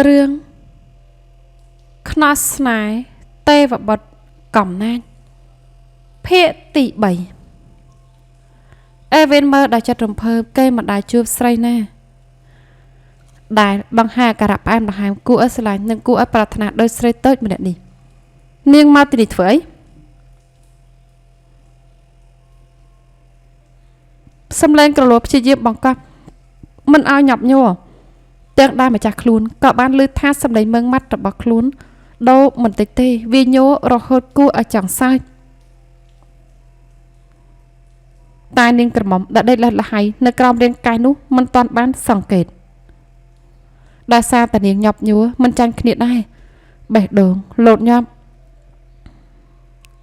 រឿងខ្នោះស្នេហ៍ទេវបុត្រកំណាចភាគទី3អេវិនមើលដល់ចិត្តរំភើបគេមិនដែលជួបស្រីណាដែលបង្ហាការៈផ្អែមល្ហែមគួរឲ្យស្រឡាញ់និងគួរឲ្យប្រាថ្នាដោយស្រីតូចម្នាក់នេះនាងមកទីនេះធ្វើអីសំឡេងក្រឡូបព្យាយាមបង្កប់មិនឲ្យញាប់ញ័រទាំងដែរម្ចាស់ខ្លួនក៏បានលឺថាសំឡេងមើងម៉ាត់របស់ខ្លួនដូរមិនតិចទេវាញ័ររហូតគួរឲ្យចង់សើចតែនាងក្រមុំដែលដេកលះលហើយនៅក្រោមរាងកាយនោះមិនទាន់បានសង្កេតដោយសារតែនាងញាប់ញ័រមិនចាញ់គ្នាដែរបេះដូងលោតញាប់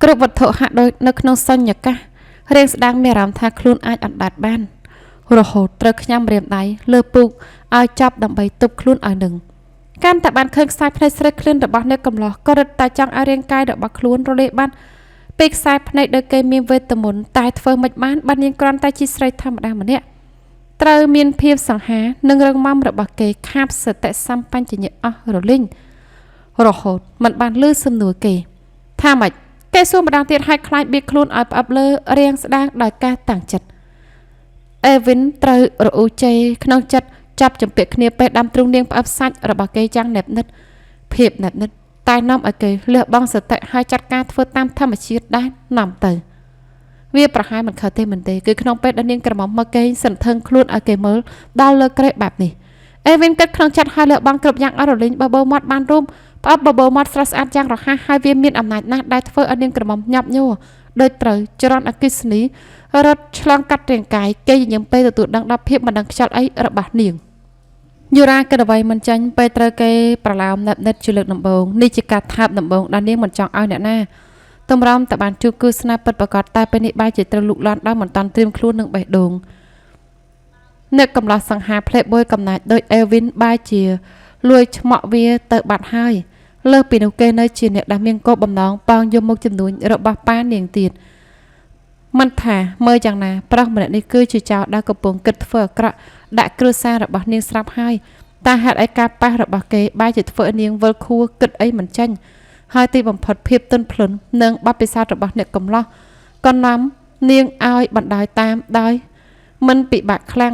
គ្រប់វត្ថុហាក់ដូចនៅក្នុងសញ្ញកាសរៀងស្ដាងមានអារម្មណ៍ថាខ្លួនអាចអណ្ដែតបានរហូតត្រូវខ្ញាំរៀមដៃលើពូកឲ្យចាប់ដើម្បីទប់ខ្លួនឲ្យនឹងកាន់តែបានឃើញខ្សែភ្នែកស្រិតក្លិនរបស់អ្នកកំឡោះក៏រឹតតែចង់ឲ្យរាងកាយរបស់ខ្លួនរលាយបាត់ពេកខ្សែភ្នែកដោយគេមានវេទមន្តតែធ្វើមិនបាននាងគ្រាន់តែជាស្រីធម្មតាម្នាក់ត្រូវមានភាពសង្ហានិងរឹងមាំរបស់គេខាប់សតិសម្បញ្ញៈអស់រលីងរហូតមិនបានលឺសំណួរគេថាម៉េចគេសួរម្ដងទៀតឲ្យខ្លាចបៀកខ្លួនឲ្យផ្អឹបលើរាងស្ដាងដោយការតាំងចិត្តអេវិនត្រូវរអ៊ូជេក្នុងចិត្តចាប់ចម្ពាក់គ្នាពេលដាំទ្រូងនាងផ្អឹបសាច់របស់គេយ៉ាងណែបនិតភាពណែបនិតតែនាំឲ្យគេលះបង់សតិហើយចាត់ការធ្វើតាមធម្មជាតិដែរនាំទៅវាប្រហែលមិនខុសទេមែនទេគឺក្នុងពេលដែលនាងក្រមុំមកគេសន្ធឹងខ្លួនឲ្យគេមើលដល់លើក្រេបបែបនេះអេវិនគិតក្នុងចិត្តហើយលះបង់គ្រប់យ៉ាងអស់រលីងបបោមាត់បានរួមផ្អឹបបបោមាត់ស្រស់ស្អាតយ៉ាងរហ័សហើយវាមានអំណាចណាស់ដែលធ្វើឲ្យនាងក្រមុំញាប់ញ័រដោយត្រូវចរន្តអគិសនីរត់ឆ្លងកាត់រាងកាយគេញញឹមពេលទទួលដឹងដល់ភាពមិនដឹងខ្យល់អីរបស់នាងយូរ៉ាគិតអ្វីមិនចាញ់ពេលត្រូវគេប្រឡោមណែបនិតជាលើកដំបូងនេះជាការថាបដំបូងដែលនាងមិនចង់ឲ្យអ្នកណាតម្រាំតែបានជួបគូស្នេហ៍ពិតប្រាកដតែពេលនេះបែរជាត្រូវលូកលាន់ដល់មិនតាន់ត្រៀមខ្លួននឹងបេះដូងអ្នកកំឡោះសង្ហាផ្លេបយកំណាចដោយអេវិនបែរជាលួយឆ្មក់វាទៅបាត់ហើយលើសពីនោះគេនៅជាអ្នកដែលមានគោលបំណងប៉ោងយកមុខជំនួញរបស់ប៉ានាងទៀតមិនថាមើលយ៉ាងណាប្រុសម្នាក់នេះគឺជាចៅដែលកំពុងគិតធ្វើអាក្រក់ដាក់គ្រួសាររបស់នាងស្រាប់ហើយតែហេតុអីការប៉ះរបស់គេបែរជាធ្វើឲ្យនាងវិលខួរគិតអីមិនចាញ់ហើយទីបំផុតភាពទន់ភ្លន់និងបទពិសោធន៍របស់អ្នកកំឡោះក៏នាំនាងឲ្យបណ្ដោយតាមដោយមិនពិបាកខ្លាំង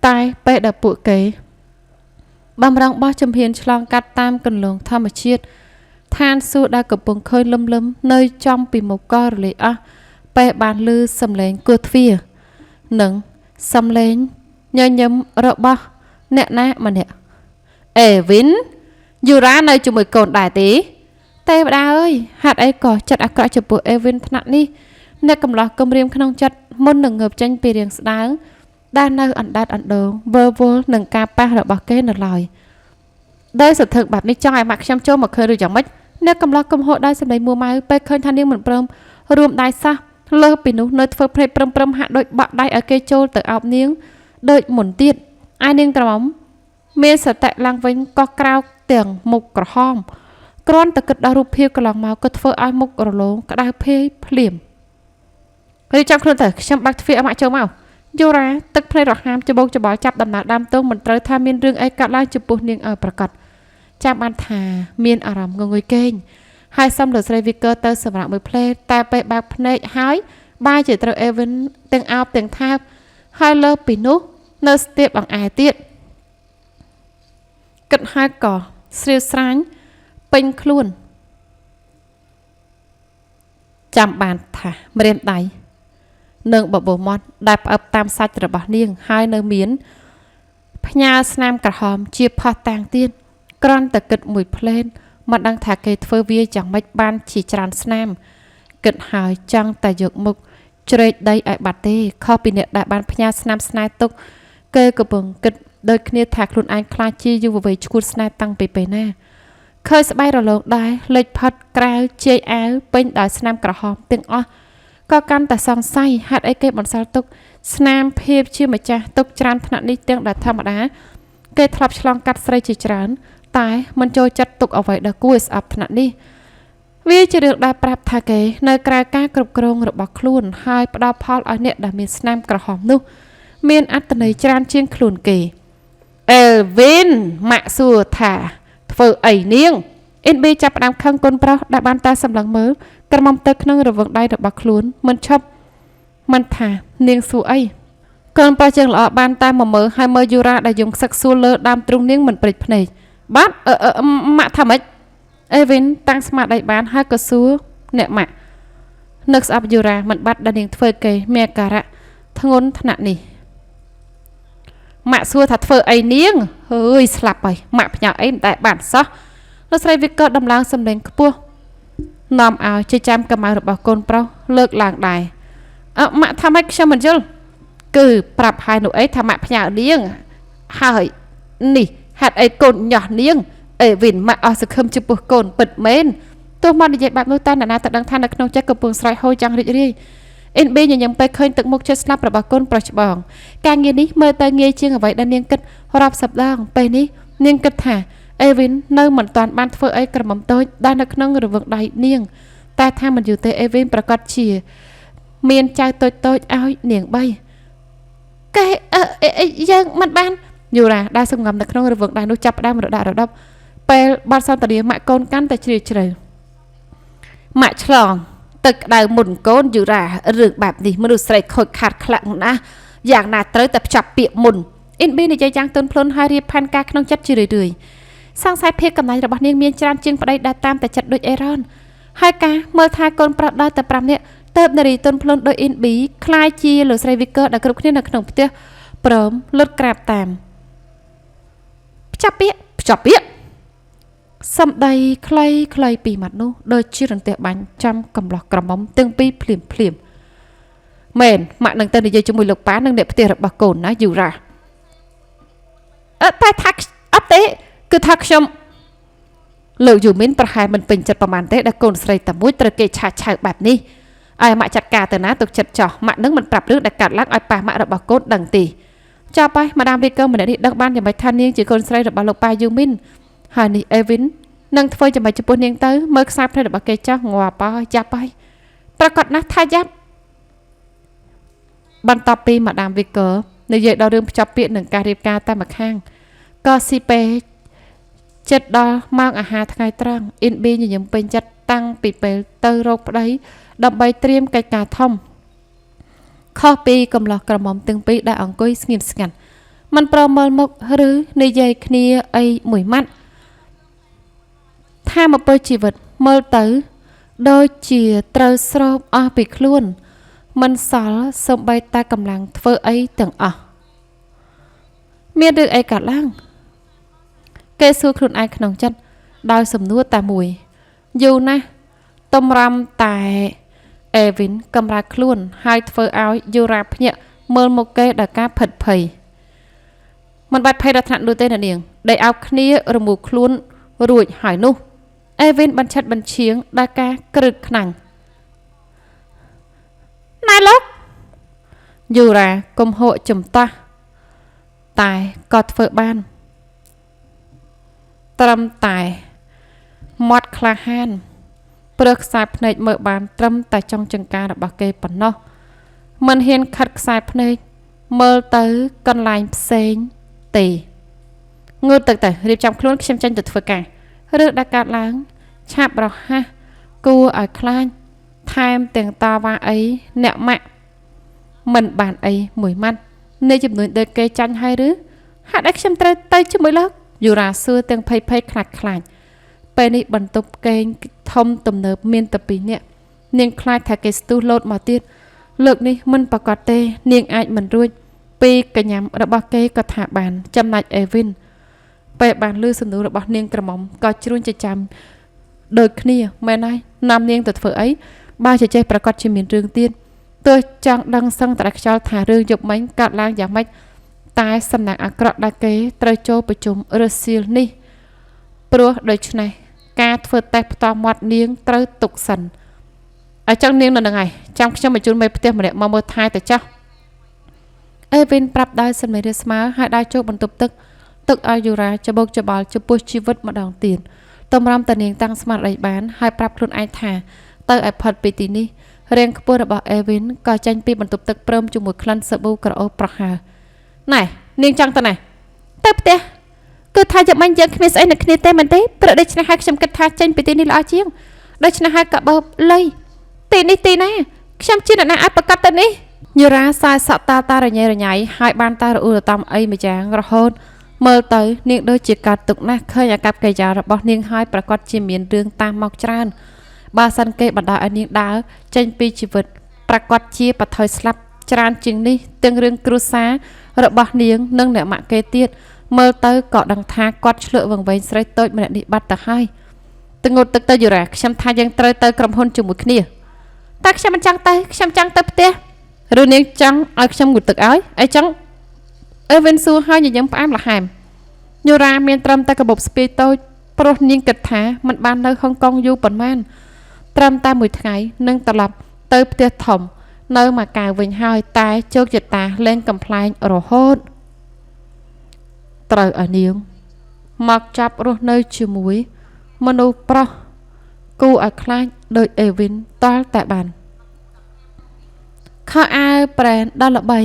តែពេលដែលពួកគេបំរុងបោះជំហានឆ្លងកាត់តាមគន្លងធម្មជាតិឋានសួគ៌ដែលកំពុងឃើញលំនៅចំពីមុខក៏រលាយអស់ពេលបានឮសំឡេងគោះទ្វារនិងសំឡេងញញឹមរបស់អ្នកណាម្នាក់អេវិនយូរ៉ានៅជាមួយកូនដែរទេម្ដាអើយហេតុអីក៏ចិត្តអាក្រក់ចំពោះអេវិនថ្នាក់នេះអ្នកកំឡោះគំរាមក្នុងចិត្តមុននឹងងើបចេញពីរាងស្ដាងដែលនៅអណ្ដែតអណ្ដូងវើវល់នឹងការប៉ះរបស់គេនៅឡើយដោយសន្ធឹកបែបនេះចង់ឲ្យម៉ាក់ខ្ញុំចូលមកឃើញឬយ៉ាងម៉េចអ្នកកំឡោះកំហុសដោយសម្ដីមួម៉ៅពេលឃើញថានាងមិនព្រមរួមដៃសោះលើពីនោះនៅធ្វើភ្នែកព្រមហាក់ដូចបាក់ដៃឲ្យគេចូលទៅអោបនាងដូចមុនទៀតឯនាងក្រមុំមានសតិឡើងវិញក៏ក្រោកទាំងមុខក្រហមគ្រាន់តែគិតដល់រូបភាពកន្លងមកក៏ធ្វើឲ្យមុខរលោងក្តៅភ័យភ្លាមរីចាំខ្លួនទៅខ្ញុំបាក់ទ្វារឲ្យម៉ាក់ចូលមកយូរ៉ាទឹកភ្នែករហាមច្បោកច្បល់ចាប់ដំណើរដើមទងមិនត្រូវថាមានរឿងអីកាត់ឡើងចំពោះនាងឲ្យប្រកាសចាំបានថាមានអារម្មណ៍ងងុយគេងហើយសំលើស្រីវីកឺទៅសម្រាប់មួយផ្លេតែពេលបាក់ភ្នែកហើយបែរជាត្រូវអេវិនទាំងអោបទាំងថាបហើយលើពីនោះនៅស្ទាបអង្អែទៀតគិតហើយក៏ស្រាវស្រាញពេញខ្លួនចាំបានថាម្រាមដៃនឹងបបោមាត់ដែលផ្អឹបតាមសាច់របស់នាងហើយនៅមានផ្ញើស្នាមក្រហមជាផោះតាំងទៀតគ្រាន់តែគិតមួយផ្លេតមិនដឹងថាគេធ្វើវាយ៉ាងម៉េចបានជាច្រើនស្នាមគិតហើយចង់តែយកមុខជ្រែកដីឲ្យបាត់ទេខុសពីអ្នកដែលបានផ្ញើស្នាមស្នេហ៍ទុកគេកំពុងគិតដូចគ្នាថាខ្លួនឯងខ្លាចជាយុវវ័យឈួតស្នេហ៍តាំងពីពេលណាឃើញស្បែករលោងដែរលេចផាត់ក្រៅជ័យអាវពេញដោយស្នាមក្រហមទាំងអស់ក៏កាន់តែសង្ស័យហេតុអីគេបន្សល់ទុកស្នាមភាពជាម្ចាស់ទុកច្រើនថ្នាក់នេះទាំងដែលធម្មតាគេធ្លាប់ឆ្លងកាត់ស្រីជាច្រើនតែមិនចូលចិត្តទុកអ្វីដែលគួរឲ្យស្អប់ថ្នាក់នេះវាជារឿងដែលប្រាប់ថាគេនៅក្រៅការគ្រប់គ្រងរបស់ខ្លួនហើយផ្ដល់ផលឲ្យអ្នកដែលមានស្នាមក្រហមនោះមានអត្តន័យច្រើនជាងខ្លួនគេអេវិនម៉ាក់សួរថា ធ្វើអីនាងអ៊ីនប៊ីចាប់ផ្ដើមខឹងកូនប្រុសដែលបានតែសម្លឹងមើលក្រមុំទៅក្នុងរង្វង់ដៃរបស់ខ្លួនមិនឈប់មិនថានាងសួរអីកូនប្រុសជើងល្អបានតែមកមើលហើយមើលយូរ៉ាដែលយំខ្សឹកសួរលើដើមទ្រូងនាងមិនព្រិចភ្នែកបាទម៉ាក់ថាម៉េចអេវិនតាំងស្មារតីបានហើយក៏សួរអ្នកម៉ាក់នឹកស្អប់យូរ៉ាមិនបាត់ដែលនាងធ្វើគេមានអាការៈធ្ងន់ថ្នាក់នេះម៉ាក់សួរថាធ្វើអីនាងហើយស្លាប់ហើយម៉ាក់ផ្ញើអីមិនដែលបានសោះលោកស្រីវិកក៏ដំឡើងសម្លេងខ្ពស់នាំឲ្យជាចាំកម្ៅរបស់កូនប្រុសលើកឡើងដែរម៉ាក់ថាម៉េចខ្ញុំមិនយល់គឺប្រាប់ហើយនោះអីថាម៉ាក់ផ្ញើនាងហើយនេះហេតុអីកូនញោះនាងអេវិនម៉ាក់អស់សង្ឃឹមចំពោះកូនពិតមែនទោះមកនិយាយបែបនោះតើអ្នកណាទៅដឹងថានៅក្នុងចិត្តកំពុងស្រែកហូរយ៉ាងរីករាយអ៊ីនប៊ីញញឹមពេលឃើញទឹកមុខជិតស្លាប់របស់កូនប្រុសច្បងការងារនេះមើលទៅងាយជាងអ្វីដែលនាងគិតរាប់សិបដងពេលនេះនាងគិតថាអេវិននៅមិនទាន់បានធ្វើអីក្រមុំតូចដែលនៅក្នុងរង្វង់ដៃនាងតែថាមិនយូរទេអេវិនប្រកាសជាមានចៅតូចៗឲ្យនាងបីកែយើងមិនបានយូរ៉ាដែលសង្ងំនៅក្នុងរង្វង់ដៃនោះចាប់ផ្ដើមរដាក់រដប់ពេលបាត់សន្តានាម៉ាក់កូនកាន់តែជ្រាលជ្រៅម៉ាក់ឆ្លងទឹកក្តៅមុនកូនយូរ៉ារឿងបែបនេះមនុស្សស្រីខូចខាតខ្លាំងណាស់យ៉ាងណាត្រូវតែផ្ចាប់ពាក្យមុនអ៊ីនប៊ីនិយាយយ៉ាងទន់ភ្លន់ហើយរៀបផែនការក្នុងចិត្តជារឿយៗសង្ស័យភាពកំណាញ់របស់នាងមានច្រើនជាងប្តីដែលតាមតែចិត្តដូចអេរ៉នហើយការមើលថាកូនប្រុសដល់តែ5នាក់ទៅនារីទន់ភ្លន់ដោយអ៊ីនប៊ីคล้ายជាលោកស្រីវិកឺដែលគ្រប់គ្នានៅក្នុងផ្ទះព្រមលុតក្រាបតាមផ្ចាប់ពាក្យសំដីខ្លីពីម៉ាត់នោះដូចជារន្ទះបាញ់ចាំកំឡោះក្រមុំទាំងពីរភ្លាមមែនម៉ាក់នឹងទៅនិយាយជាមួយលោកប៉ានិងអ្នកផ្ទះរបស់កូនណាយូរ៉ាតែថាអត់ទេគឺថាខ្ញុំលោកយូមីនប្រហែលមិនពេញចិត្តប្រហែលទេដែលកូនស្រីតែមួយត្រូវគេឆាឆៅបែបនេះឲ្យម៉ាក់ចាត់ការទៅណាទុកចិត្តចោះម៉ាក់នឹងមិនប្រាប់រឿងដែលកាត់ឡើងឲ្យប៉ាម៉ាក់របស់កូនដឹងទេចាប់ហើយម៉ាដាមវីកើម្នាក់នេះដឹងបានយ៉ាងម៉េចថានាងជាកូនស្រីរបស់លោកប៉ាយូមីនហើយនេះអេវិននឹងធ្វើយ៉ាងម៉េចចំពោះនាងទៅមើលខ្សែភ្នែករបស់គេចាស់ងាប់ហើយចាប់ហើយប្រកាសណាស់ថាយ៉ាប់បន្ទាប់ពីម៉ាដាមវីកើនិយាយដល់រឿងភ្ជាប់ពាក្យនឹងការរៀបការតែម្ខាងក៏ស៊ីពេចិត្តដល់ម៉ោងអាហារថ្ងៃត្រង់អ៊ីនប៊ីញញឹមពេញចិត្តតាំងពីពេលទៅរកប្តីដើម្បីត្រៀមកិច្ចការធំខុសពីកំឡោះក្រមុំទាំងពីរដែលអង្គុយស្ងៀមស្ងាត់មិនព្រមមើលមុខឬនិយាយគ្នាអីមួយម៉ាត់ថាមកពេលជីវិតមើលទៅដូចជាត្រូវស្រោបអស់ពីខ្លួនមិនសល់សូម្បីតែកម្លាំងធ្វើអីទាំងអស់មានរឿងអីកើតឡើងគេសួរខ្លួនឯងក្នុងចិត្តដោយសំណួរតែមួយយូរណាស់តម្រាំតែអេវិនកំរើកខ្លួនហើយធ្វើឲ្យយូរ៉ាភ្ញាក់មើលមុខគេដោយការផិតភ័យមិនបាច់ភ័យដល់ថ្នាក់នោះទេអ្នកនាងដែលអោបគ្នារមូលខ្លួនរួចហើយនោះអេវិនបញ្ឆិតបញ្ឈៀងដល់ការក្រឹកខ្នាំងណែលោកយូរ៉ាកុំហកចំតោះតែក៏ធ្វើបានត្រឹមតែមាត់ក្លាហានព្រឹកខ្សែភ្នែកមើលបានត្រឹមតែចុងចង្ការរបស់គេប៉ុណ្ណោះមិនហ៊ានខាត់ខ្សែភ្នែកមើលទៅកន្លែងផ្សេងទេងើបទៅរៀបចំខ្លួនខ្ញុំចេញទៅធ្វើការរឿងដែលកើតឡើងឆាប់រហ័សគួរឲ្យខ្លាចថែមទាំងតវ៉ាអីអ្នកម៉ាក់មិនបានអីមួយម៉ាត់នៃចំនួនដូចគេចាញ់ហើយឬហេតុអីខ្ញុំត្រូវទៅជាមួយលោកយូរ៉ាសួរទាំងភ័យខ្លាចពេលនេះបន្ទប់គេងធំទំនើបមានតែ2នាក់នាងខ្លាចថាគេស្ទុះលោតមកទៀតលើកនេះមិនប្រកាសទេនាងអាចមិនរួចពីកញ្ញាំរបស់គេក៏ថាបានចំណែកអេវិនពេលបានលឺសំណួររបស់នាងក្រមុំក៏ជ្រួញចិញ្ចាំដូចគ្នាមែនហើយនាំនាងទៅធ្វើអីបើចេះប្រកាសជាមានរឿងទៀតទើបចង់ដឹងសឹងតែខ្យល់ថារឿងយប់មិញកើតឡើងយ៉ាងម៉េចតែសំណាក់អាក្រក់ដែលគេត្រូវចូលប្រជុំរសៀលនេះព្រោះដូច្នេះការធ្វើតេស្តផ្ទាល់មាត់នាងត្រូវទុកសិនអញ្ចឹងនាងនៅនឹងហើយចាំខ្ញុំបញ្ជូនមេផ្ទះម្នាក់មកមើលថែទៅចោះអេវិនប្រាប់ដោយសំឡេងរាបស្មើហើយដើរចូលបន្ទប់ទឹកឲ្យយូរ៉ាច្បោកច្បល់ចំពោះជីវិតម្ដងទៀតតម្រាំតានាងតាំងស្មារតីបានហើយប្រាប់ខ្លួនឯងថាទៅឲ្យផុតពីទីនេះរាងខ្ពស់របស់អេវិនក៏ចេញពីបន្ទប់ទឹកព្រមជាមួយក្លិនសាប៊ូក្រអូបប្រហើណែនាងចង់ទៅណាទៅផ្ទះ គឺថាយ៉ាងម៉េចយើងគ្មានស្អីនឹងគ្នាទេមែនទេព្រោះដូច្នេះហើយខ្ញុំគិតថាចេញពីទីនេះល្អជាងដូច្នេះហើយក៏បើលុយទីនេះទីណាខ្ញុំជាអ្នកណាអាចប្រកាសទៅនេះយូរ៉ាសាយសក់តារញ៉ៃរញ៉ៃហើយបានតារអ៊ូរតំអីម្យ៉ាងរហូតមើលទៅនាងដូចជាកាត់ទុកណាស់ឃើញអាកប្បកិរិយារបស់នាងហើយប្រកាសជាមានរឿងតាមមកច្រើនបើសិនគេបណ្ដោយឲ្យនាងដើរចេញពីជីវិតប្រកាសជាបថយស្លាប់ច្រើនជាងនេះទាំងរឿងគ្រួសាររបស់នាងនិងអ្នកម៉ាក់គេទៀតមើលទៅក៏ដឹងថាគាត់ឆ្លក់វង្វេងស្រីតូចម្នាក់នេះបាត់ទៅហើយទៅងត់ទឹកទៅយូរ៉ាខ្ញុំថាយើងត្រូវទៅក្រុមហ៊ុនជាមួយគ្នាតែខ្ញុំមិនចង់ទៅខ្ញុំចង់ទៅផ្ទះឬនាងចង់ឲ្យខ្ញុំងូតទឹកឲ្យអីចឹងអឺវិនស៊ូហើយញញឹមផ្អែមល្ហែមយូរ៉ាមានត្រឹមតែកាបូបស្ពាយតូចព្រោះនាងគិតថាมันបាននៅហុងកុងយូរប៉ុន្មានត្រឹមតែមួយថ្ងៃនឹងត្រឡប់ទៅផ្ទះធំនៅម៉ាកាវវិញហើយតែជោគជតាលែងកំ pl ែងរហូតត្រូវឲ្យនាងមកចាប់រស់នៅជាមួយមនុស្សប្រុសគូឲ្យខ្លាចដោយអេវិនតលតែបានខោអាវប្រែនដល់ល្បី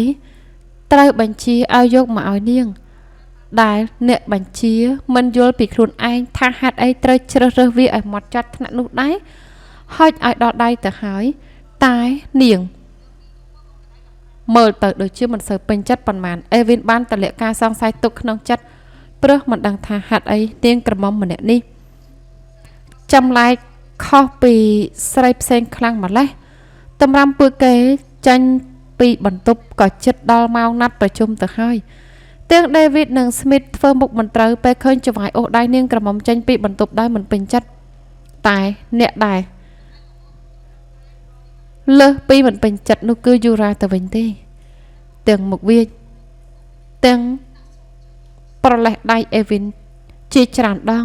ត្រូវបញ្ជាឲ្យយកមកឲ្យនាងដែលអ្នកបញ្ជាមិនយល់ពីខ្លួនឯងថាហេតុអីត្រូវជ្រើសរើសវាឲ្យម៉ត់ចត់ថ្នាក់នោះដែរហុចឲ្យដល់ដៃទៅហើយតែនាងមើលទៅដូចជាមិនសូវពេញចិត្តប៉ុន្មានអេវិនបានតលាក់ការសង្ស័យទុកក្នុងចិត្តព្រោះមិនដឹងថាហេតុអីនាងក្រមុំម្នាក់នេះចម្លែកខុសពីស្រីផ្សេងខ្លាំងម្លេះតម្រាំពួកគេចាញ់ពីបន្ទប់ក៏ចិត្តដល់ម៉ោងណាត់ប្រជុំទៅហើយទាំង David និង Smith ធ្វើមុខមិនត្រូវពេលឃើញចង្វាយអូសដៃនាងក្រមុំចេញពីបន្ទប់ដោយមិនពេញចិត្តតែអ្នកដែរលើសពីមិនពេញចិត្តនោះគឺយូរ៉ាទៅវិញទេទាំងមុខវាទាំងប្រលេះដៃអេវិនជាច្រើនដង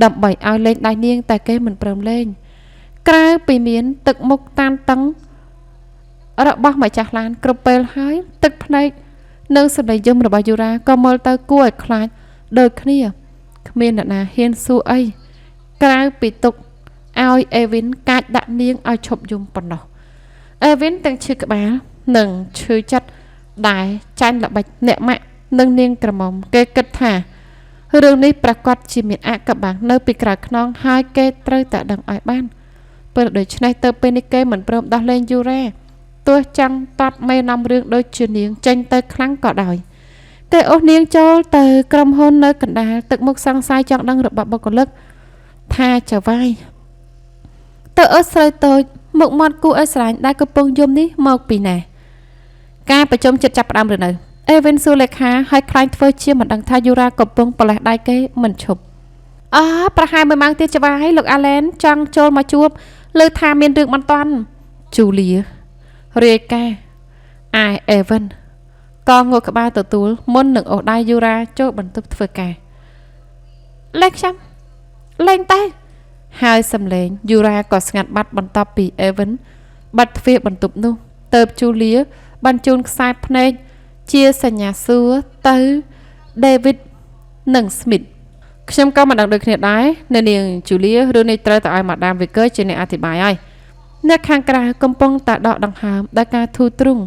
ដើម្បីឲ្យលេងដៃនាងតែគេមិនព្រមលេងក្រៅពីមានទឹកមុខតានតឹងរបស់ម្ចាស់ឡានគ្រប់ពេលហើយទឹកភ្នែកនិងសម្លេងយំរបស់យូរ៉ាក៏មើលទៅគួរឲ្យខ្លាចដូចគ្នាគ្មានអ្នកណាហ៊ានសួរអីក្រៅពីទុកឲ្យអេវិនកាចដាក់នាងឲ្យឈប់យំប៉ុណ្ណោះអេវិនទាំងឈឺក្បាលនិងឈឺចិត្តដែលចាញ់ល្បិចអ្នកម៉ាក់និងនាងក្រមុំគេគិតថារឿងនេះប្រកាសជាមានអកបាំងនៅពីក្រៅខ្នងហើយគេត្រូវតែដឹងឲ្យបានព្រោះដូច្នេះទៅពេលនេះគេមិនព្រមដោះលែងយូរ៉ាទោះចង់តត់មេនាំរឿងដូចជានាងចេញទៅខ្លាំងក៏ដោយគេអូសនាងចូលទៅក្រុមហ៊ុននៅកណ្ដាលទឹកមុខសង្ស័យចង់ដឹងរបស់បុគ្គលិកថាចៅវាយទៅអើស្រីតូចមុខមាត់គូឲ្យស្រាញ់ដែលកំពុងយំនេះមកពីណាការប្រជុំចិត្តចាប់ផ្ដើមឬនៅអេវិនស៊ូលេខាឲ្យខ្លាញ់ធ្វើជាមិនដឹងថាយូរ៉ាកំពុងប្រលេះដៃគេមិនឈប់ប្រហែល1ម៉ោងទៀតចៅវាយលោកអាឡែនចង់ចូលមកជួបលើថាមានរឿងបន្ទាន់ជូលីរាយការណ៍អេវិនក៏ងក់ក្បាលទទួលមុននឹងអូសដៃយូរ៉ាចូលបន្ទប់ធ្វើការលេងខ្ញុំលេងតែហើយសំឡេងយូរ៉ាក៏ស្ងាត់បាត់បន្ទាប់ពីអេវិនបាត់ទ្វារបន្ទប់នោះទៅជូលីបញ្ជូនខ្សែភ្នែកជាសញ្ញាសួរទៅ David និង Smith ខ្ញុំក៏មិនដឹងដូចគ្នាដែរនៅនាង Julia ឬនេះត្រូវតែឲ្យ Madam Vicker ជាអ្នកអធិប្បាយហើយអ្នកខាងក្រៅកំពុងតែដកដង្ហើមដោយការធូរទ្រូង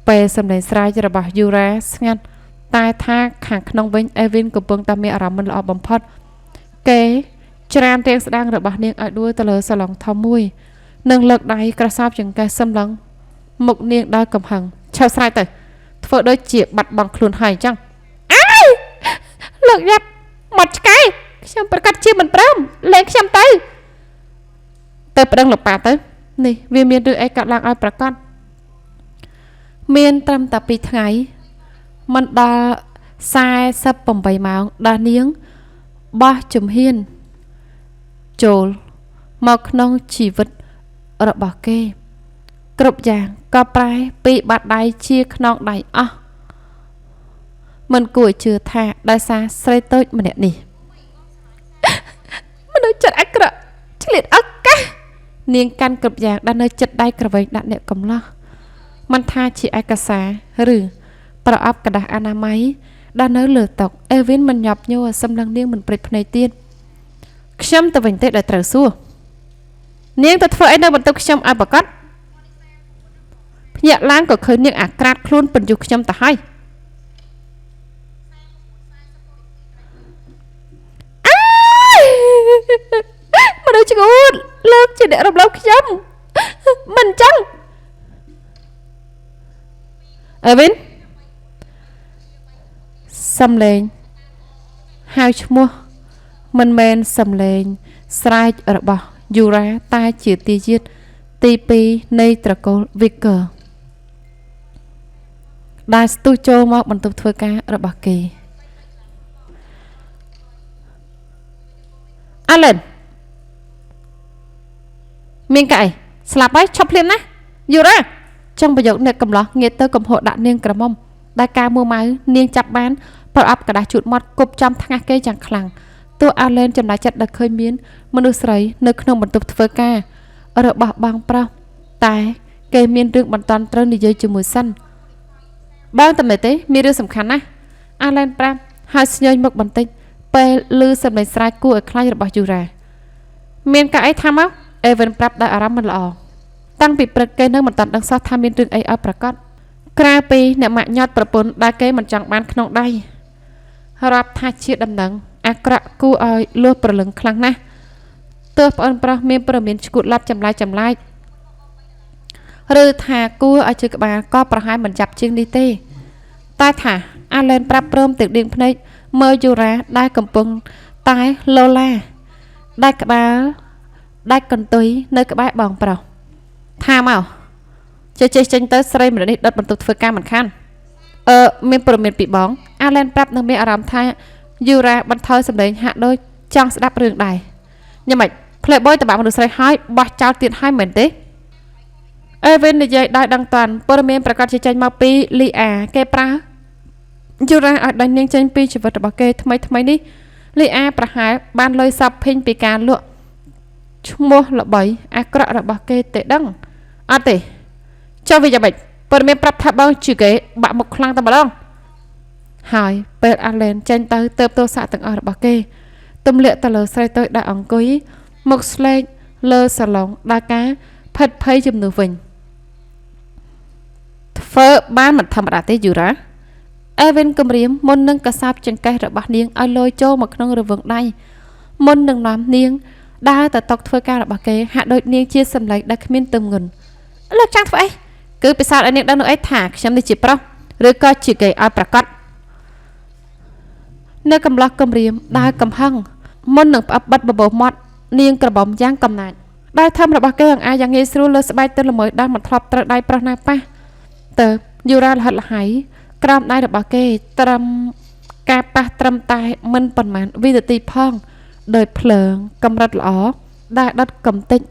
ពេលសម្លេងស្រែករបស់ Yura ស្ងាត់តែថាខាងក្នុងវិញ Evin កំពុងតែមានអារម្មណ៍មិនល្អបំផុតគេច្រានរាងស្ដាងរបស់នាងឲ្យដួលទៅលើសាឡុងធំមួយនិងលើកដៃក្រសោបចង្កេះសំឡឹងមុខនាងដោយកំហឹងឆៅស្រែកទៅធ្វើដូចជាបាត់បង់ខ្លួនហើយអញ្ចឹងលើកយ៉ាប់មកឆ្កែខ្ញុំប្រកាសជាមិនព្រមលេងខ្ញុំទៅប្តឹងលោកប៉ាទៅនេះវាមានរឿងអីកើតឡើងឲ្យប្រកាសមានត្រឹមតែ2ថ្ងៃមិនដល់48ម៉ោងដល់នាងបោះជំហានចូលមកក្នុងជីវិតរបស់គេគ្រប់យ៉ាងក៏ប្រែពីបាត់ដៃជាខ្នងដៃអស់មិនគួរជឿថាដោយសារស្រីតូចម្នាក់នេះមនុស្សចិត្តអាក្រក់ឆ្លៀតឱកាសនាងកាន់គ្រប់យ៉ាងដែលនៅចិត្តដៃក្រវែងដាក់អ្នកកំឡោះមិនថាជាឯកសារឬប្រអប់กระดาษអនាម័យដែលនៅលើតុអេវិនមិនញាប់ញ័រសម្លឹងនាងមិនព្រិចភ្នែកទៀតខ្ញុំទៅវិញទេដែលត្រូវសួរនាងទៅធ្វើអីនៅបន្ទប់ខ្ញុំឲ្យប្រកាសភ្ញាក់ឡើងក៏ឃើញនាងអាក្រាតខ្លួនបញ្យុះខ្ញុំទៅហើយ អ្នករំលោភខ្ញុំមិនចឹងអឺវិនសំឡេងហៅឈ្មោះមិនមែនសំឡេងស្រែករបស់យូរ៉ាតែជាទីយាតទី2នៃត្រកូល Vicker ដែលស្ទុះចូលមកបន្ទប់ធ្វើការរបស់គេអាឡែនមានកែស្លាប់ហើយឈប់ភ្លាមណាយូរ៉ាចង់ប្រយោគអ្នកកំឡោះងាកទៅកំហុសដាក់នាងក្រមុំដែលការមួម៉ៅនាងចាប់បានប្រអប់กระดาษជូតមាត់គប់ចំថ្ងាសគេយ៉ាងខ្លាំងទោះអាឡែនចំណាយចិត្តដល់ឃើញមានមនុស្សស្រីនៅក្នុងបន្ទប់ធ្វើការរបស់បងប្រុសតែគេមានរឿងបន្តន់ត្រូវនិយាយជាមួយសិនបងតែទេមានរឿងសំខាន់ណាស់អាឡែនប្រាប់ហើយស្ញើមុខបន្តិចពេលឮសំឡេងស្រែកគួរឲ្យខ្លាចរបស់យូរ៉ាមានការអីថាមកអេវិនប្រាប់ដោយអារម្មណ៍មិនល្អតាំងពីព្រឹកគេនៅមិនតាន់ដឹងសោះថាមានរឿងអីឲ្យប្រកាសក្រៅពីអ្នកម៉ាក់ញាត់ប្រពន្ធដែលគេមិនចង់បានក្នុងដៃរាប់ថាជាដំណឹងអាក្រក់គួរឲ្យលួសប្រលឹងខ្លាំងណាស់ទើបប្អូនប្រុសមានព័ត៌មានឈួតឡាប់ចម្លែកឬថាគួរឲ្យជឿក្បាលក៏ប្រហែលមិនចាប់ជាងនេះទេតែថាអាឡែនប្រាប់ព្រមទាំងដៀងភ្នែកមើលយូរ៉ាដែលកំពុងតែឡូឡាដាច់ក្បាលដាច់កន្ទុយនៅក្បែរបងប្រុសថាមកចេះចេញទៅស្រីម្នាក់នេះដុតបន្ទប់ធ្វើការមិនខានមានព័ត៌មានពីបងអាឡែនប្រាប់នឹងមានអារម្មណ៍ថាយូរ៉ាបន្ថយសម្លេងហាក់ដូចចង់ស្ដាប់រឿងដែរញ៉ាំម៉េចផ្លេបយតបាក់មនុស្សស្រីហើយបោះចោលទៀតហើយមែនទេអេវិននិយាយដោយដឹងតាន់ព័ត៌មានប្រកាសជាចេញមកពីលីអាគេប្រើយូរ៉ាឲ្យដាច់នាងចេញពីជីវិតរបស់គេថ្មីនេះលីអាប្រហែលបានលុយសពភេញពីការលក់ឈ្មោះល្បីអាក្រក់របស់គេទេដឹងអត់ទេចុះវាយ៉ាងម៉េចព័ត៌មានប្រាប់ថាបងជាគេបាក់មុខខ្លាំងតែម្ដងហើយពេលអាឡែនចេញទៅទើបទោសៈទាំងអស់របស់គេទម្លាក់ទៅលើស្រីតូចដែលអង្គុយមុខស្លេកលើសាឡុងដែលការផិតភ័យជំនួសវិញធ្វើបានមិនធម្មតាទេយូរ៉ាអេវិនគម្រាមមុននឹងកសាបចង្កេះរបស់នាងឲ្យលយចូលមកក្នុងរង្វង់ដៃមុននឹងនាំនាងដើរទៅតុធ្វើការរបស់គេហាក់ដូចនាងជាសម្លេងដែលគ្មានទម្ងន់លោកចង់ធ្វើអីគឺពិសោធន៍ឲ្យនាងដឹងនោះអីថាខ្ញុំនេះជាប្រុសឬក៏ជាគេឲ្យប្រកាសនៅកំឡោះគម្រាមដើរកំហឹងមុននឹងផ្អឹបបិទបបោមាត់នាងក្របំយ៉ាងកំណាចដៃធំរបស់គេអង្អាយ៉ាងងាយស្រួលលើស្បែកទិលល្មើដែលមិនធ្លាប់ត្រូវដៃប្រុសណាប៉ះទៅយូរ៉ាលហិតលហៃក្រោមដៃរបស់គេត្រឹមការប៉ះត្រឹមតែមិនប៉ុន្មានវិនាទីផងដោយភ្លើងកម្រិតល្អដែលដុតកំទេច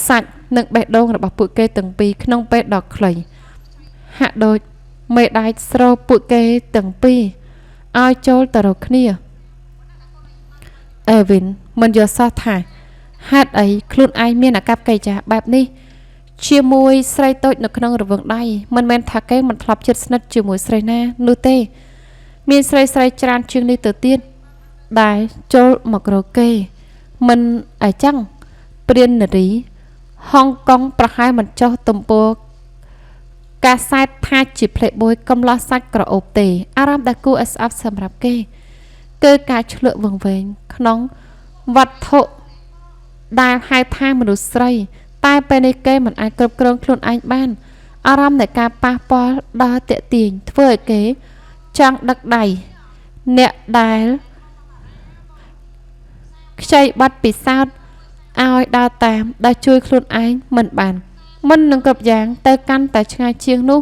សាច់និងបេះដូងរបស់ពួកគេទាំងពីរក្នុងពេលដ៏ខ្លីហាក់ដូចមេដៃស្រោបពួកគេទាំងពីរឲ្យចូលទៅរកគ្នាអេវិនមិនយល់សោះថាហេតុអីខ្លួនឯងមានអាកប្បកិរិយាបែបនេះជាមួយស្រីតូចនៅក្នុងរង្វង់ដៃមិនមែនថាគេមិនធ្លាប់ជិតស្និទ្ធជាមួយស្រីណានោះទេមានស្រីច្រើនជាងនេះទៅទៀតដែលចូលមករកគេមិនអីចឹងព្រាននារីហុងកុងប្រហែលមិនចុះទំព័រកាសែតថាជាផ្លេបយកំឡោះសាច់ក្រអូបទេអារម្មណ៍ដែលគួរឲ្យស្អប់សម្រាប់គេគឺការឆ្លក់វង្វេងក្នុងវត្ថុដែលហៅថាមនុស្សស្រីតែពេលនេះគេមិនអាចគ្រប់គ្រងខ្លួនឯងបានអារម្មណ៍នៃការប៉ះពាល់ដល់តាក់ទាញធ្វើឲ្យគេចង់ដឹកដៃអ្នកដែលខ្ចីបាត់ពិសោធន៍ឲ្យដើរតាមដែលជួយខ្លួនឯងមិនបានមិននឹងគ្រប់យ៉ាងទៅកាន់តែឆ្ងាយជាងនោះ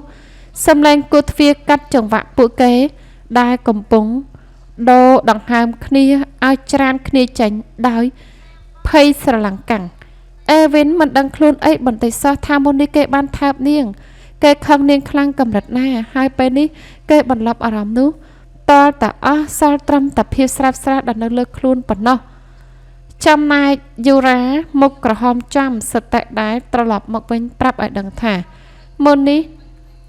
សំឡេងគូទ្វារកាត់ចង្វាក់ពួកគេដែលកំពុងដូរដង្ហើមគ្នាឲ្យច្រានគ្នាចេញដោយភ័យស្រឡំកាំងអេវិនមិនដឹងខ្លួនអីបន្តិចសោះថាមុននេះគេបានថើបនាងគេខឹងនាងខ្លាំងកម្រិតណាហើយពេលនេះគេបន្លប់អារម្មណ៍នោះតលតែអស់សល់ត្រឹមតែភាពស្រាប់ស្រាលដែលនៅលើខ្លួនប៉ុណ្ណោះចំណែកយូរ៉ាមុខក្រហមចាំសតិដែលត្រឡប់មកវិញប្រាប់ឲ្យដឹងថាមុននេះ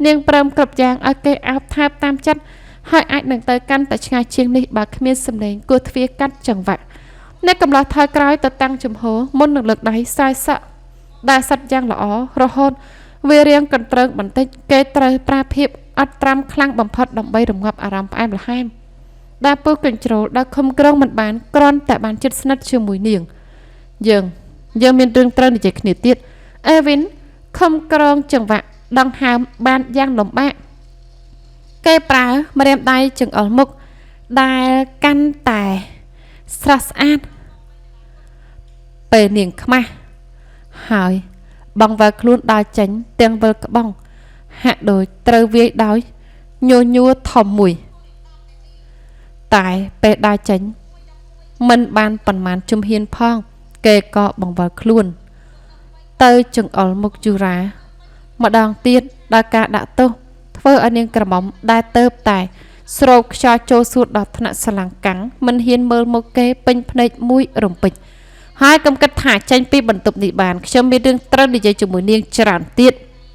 នាងព្រមគ្រប់យ៉ាងឲ្យគេអោបថើបតាមចិត្តហើយអាចនឹងទៅកាន់តែឆ្ងាយជាងនេះបើគ្មានសម្លេងគោះទ្វារកាត់ចង្វាក់អ្នកកំឡោះថយក្រោយទៅតាំងជំហរមុននឹងលើកដៃស្រ័យសក់ដែលសិតយ៉ាងល្អរហូតវារៀងកន្ទ្រើងបន្តិចគេត្រូវប្រាភាពអត់ត្រាំខ្លាំងបំផុតដើម្បីរងាប់អារម្មណ៍ផ្អែមល្ហែមដែលពូកញ្ជ្រោលដែលខំក្រងមិនបានគ្រាន់តែបានចិត្តស្និទ្ធជាមួយនាងយើង យើងមានរឿងត្រូវនិយាយគ្នាទៀតអេវីនខំក្រងចង្វាក់ដងហើមបានយ៉ាងលំបាកគេប្រើម្រាមដៃចង្អុលមុខដែលកាន់តែស្រស់ស្អាតពេលនាងខ្មាស់ហើយបងវ៉ាខ្លួនដើរចេញទាំងវិលក្បងហាក់ដូចត្រូវវាយដោយញញួរធំមួយតែពេលដើរចេញមិនបានប៉ុន្មានជំហានផងគេក៏បង្វិលខ្លួនទៅចង្អុលមុខយូរ៉ាម្ដងទៀតដល់ការដាក់ទោសធ្វើឲ្យនាងក្រមុំដែលទៅតែស្រោបខ្យល់ចូលសួតដល់ថ្នាក់ស្លង្កាំងមិនហ៊ានមើលមុខគេពេញភ្នែកមួយរំពេចហើយកំគិតថាចេញពីបន្ទប់នេះបានខ្ញុំមានរឿងត្រូវនិយាយជាមួយនាងច្រើនទៀត